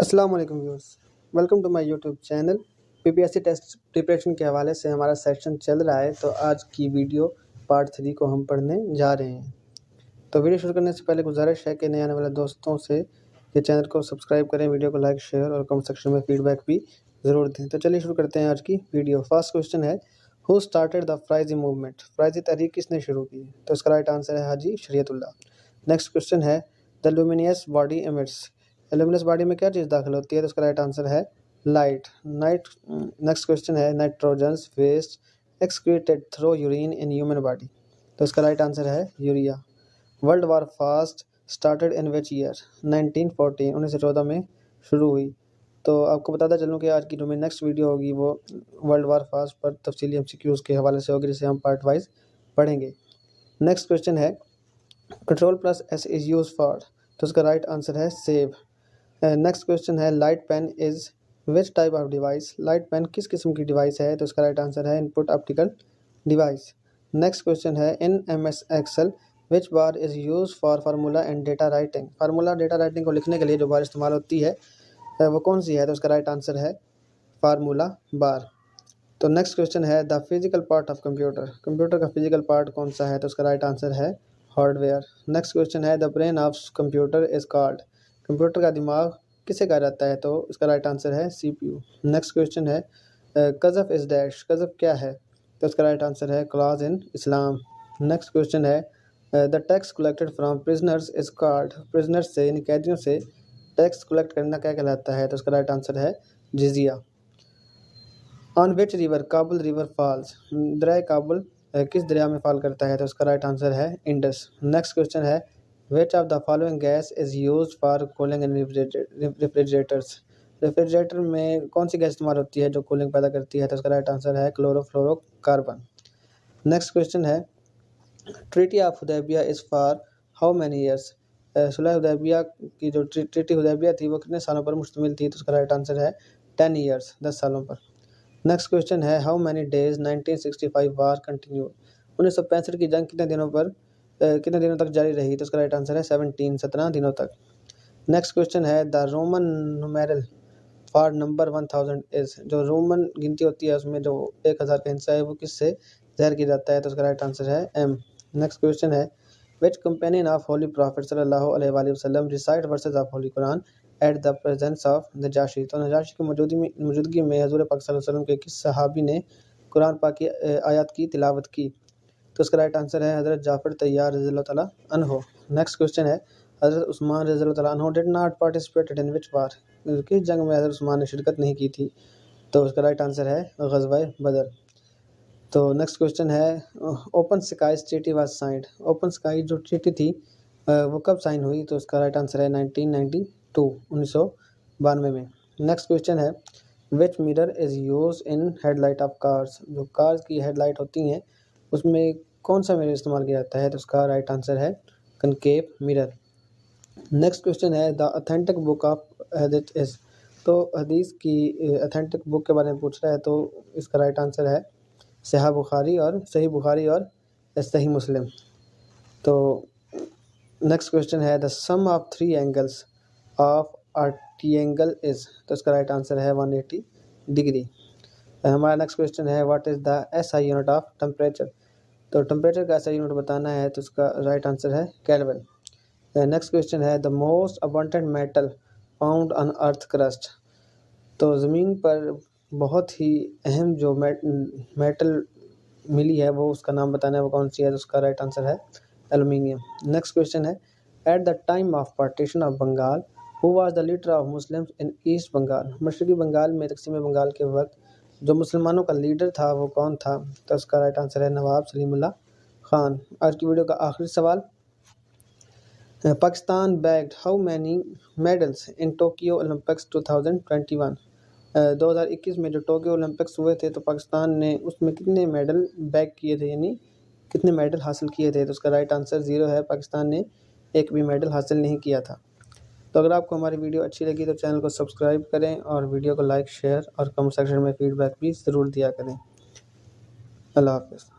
अस्सलाम वालेकुम viewers, welcome to my YouTube channel. PPSC test preparation के हवाले से हमारा सेशन चल रहा है, तो आज की वीडियो पार्ट 3 को हम पढ़ने जा रहे हैं। तो वीडियो शुरू करने से पहले गुजारिश है कि नए आने वाले दोस्तों से ये चैनल को सब्सक्राइब करें, वीडियो को लाइक, शेयर और कमेंट सेक्शन में फीडबैक भी ज़रूर दें। तो चलिए शुरू करते हैं आज की वीडियो। फर्स्ट क्वेश्चन है, who started the Faraizi movement? Faraizi तहरीक किसने शुरू की? तो इसका राइट आंसर है हाजी शरीयतुल्लाह। नेक्स्ट क्वेश्चन है, the luminous body emits. Luminous body में क्या चीज़ दाखिल होती है? तो इसका राइट आंसर है लाइट। नेक्स्ट क्वेश्चन है, nitrogenous waste excreted through urine in human body. तो इसका राइट आंसर है urea. World war first started in which year? 1914, 1914 में शुरू हुई। तो आपको बताता चलूँ कि आज की जो मेरी नेक्स्ट वीडियो होगी वो वर्ल्ड वार फास्ट पर तफसीली एमसीक्यूज़ के हवाले से होगी, जिसे हम पार्ट वाइज पढ़ेंगे। नेक्स्ट क्वेश्चन है, control plus S is use for. तो इसका राइट आंसर है सेव। नेक्स्ट क्वेश्चन है, light pen is which type of device? Light pen किस किस्म की डिवाइस है? तो इसका राइट आंसर है input optical device. Next question है, in MS Excel which bar is use for formula and data writing? Formula data writing को लिखने के लिए जो बार इस्तेमाल होती है वो कौन सी है? तो उसका राइट आंसर है फार्मूला बार। तो नेक्स्ट क्वेश्चन है, the physical part of computer. Computer का फिजिकल पार्ट कौन सा है? तो उसका राइट आंसर है हार्डवेयर। नेक्स्ट क्वेश्चन है, the brain of computer is called. Computer का दिमाग किसे कहा जाता है? तो इसका राइट आंसर है CPU। नेक्स्ट क्वेश्चन है, कज़फ इज डैश। कज़फ क्या है? तो इसका राइट आंसर है क्लॉज इन इस्लाम। नेक्स्ट क्वेश्चन है, the tax collected from prisoners is called. Prisoners से यानी कैदियों से टैक्स कलेक्ट करना क्या कहलाता है? तो इसका राइट आंसर है जिजिया। On which river Kabul river falls? दरिया काबुल किस दरिया में फॉल करता है? तो उसका राइट आंसर है इंडस। नेक्स्ट क्वेश्चन है, which of the following gas is use for cooling in refrigerators? Refrigerator में कौन सी गैस इस्तेमाल होती है जो कूलिंग पैदा करती है? तो उसका राइट आंसर है क्लोरोफ्लोरोकार्बन। नेक्स्ट क्वेश्चन है, treaty of Hudaybiyyah is for how many years? सुलह हुदैबिया की जो ट्रीटी हुदैबिया थी वो कितने सालों पर मुश्तमिल थी? तो उसका राइट आंसर है 10 ईयर्स, 10 सालों पर। नेक्स्ट क्वेश्चन है, how many days 1965 war continue? 1965 की जंग कितने दिनों तक जारी रही? तो उसका राइट आंसर है 17 दिनों तक। नेक्स्ट क्वेश्चन है, the Roman numeral for number 1000 is. जो रोमन गिनती होती है उसमें जो 1000 का हिस्सा है वो किससे ज़ाहिर किया जाता है? तो उसका राइट आंसर है M। नेक्स्ट क्वेश्चन है, which companion of holy prophet सल्लल्लाहु अलैहि वसल्लम recite verses of holy Quran at the presence of Najashi? तो नजाशी की मौजूदगी में हज़ूर पाक सल्लल्लाहु अलैहि वसल्लम के किस सहाबी ने कुरान पाक की आयत की तिलावत की? तो इसका राइट आंसर है हज़रत जाफ़र तैयार रज़ियल्लाहु तआला अन्हु। नेक्स्ट क्वेश्चन है, हज़रत उस्मान रज़ियल्लाहु तआला अन्हु डिड नॉट पार्टिसिपेटेड इन विच वार? किस जंग में हज़रत उस्मान ने शिरकत नहीं की थी? तो उसका राइट आंसर है ग़ज़वा बदर। तो नेक्स्ट क्वेश्चन है, open skies treaty was signed. Open sky जो ट्रीटी थी वो कब साइन हुई? तो उसका राइट आंसर है 1992, 1992 में। नेक्स्ट क्वेश्चन है, विच mirror is use in headlight of cars? जो कार्स की हेडलाइट होती हैं उसमें कौन सा मिरर इस्तेमाल किया जाता है? तो उसका राइट आंसर है कनकेव मिरर। नेक्स्ट क्वेश्चन है, द ऑथेंटिक बुक ऑफ हदीस इज़। तो हदीस की ऑथेंटिक बुक के बारे में पूछ रहा है, तो इसका राइट आंसर है सही बुखारी और सही मुस्लिम। तो नेक्स्ट क्वेश्चन है, the sum of 3 angles of a triangle is. तो इसका राइट आंसर है 180 डिग्री। हमारा नेक्स्ट क्वेश्चन है, what is the SI unit of temperature? तो टेम्परेचर का SI यूनिट बताना है, तो इसका राइट आंसर है केल्विन। नेक्स्ट क्वेश्चन है, the most abundant metal found on earth crust. तो ज़मीन पर बहुत ही अहम जो मेटल मिली है वो उसका नाम बताना है, वो कौन सी है? तो उसका राइट आंसर है एल्युमिनियम। नेक्स्ट क्वेश्चन है, at the time of partition of Bengal who was the leader of Muslims in East Bengal? मशरकी बंगाल में तकसीम बंगाल के वक्त जो मुसलमानों का लीडर था वो कौन था? तो उसका राइट आंसर है नवाब सलीमुल्लाह खान। आज की वीडियो का आखिरी सवाल, Pakistan bagged how many medals in Tokyo Olympics 2021? 2021 में जो टोक्यो ओलंपिक्स हुए थे तो पाकिस्तान ने उसमें कितने मेडल बैग किए थे, यानी कितने मेडल हासिल किए थे? तो उसका राइट आंसर 0 है। पाकिस्तान ने एक भी मेडल हासिल नहीं किया था। तो अगर आपको हमारी वीडियो अच्छी लगी तो चैनल को सब्सक्राइब करें और वीडियो को लाइक, शेयर और कमेंट सेक्शन में फीडबैक भी ज़रूर दिया करें। अल्लाह हाफ़िज़।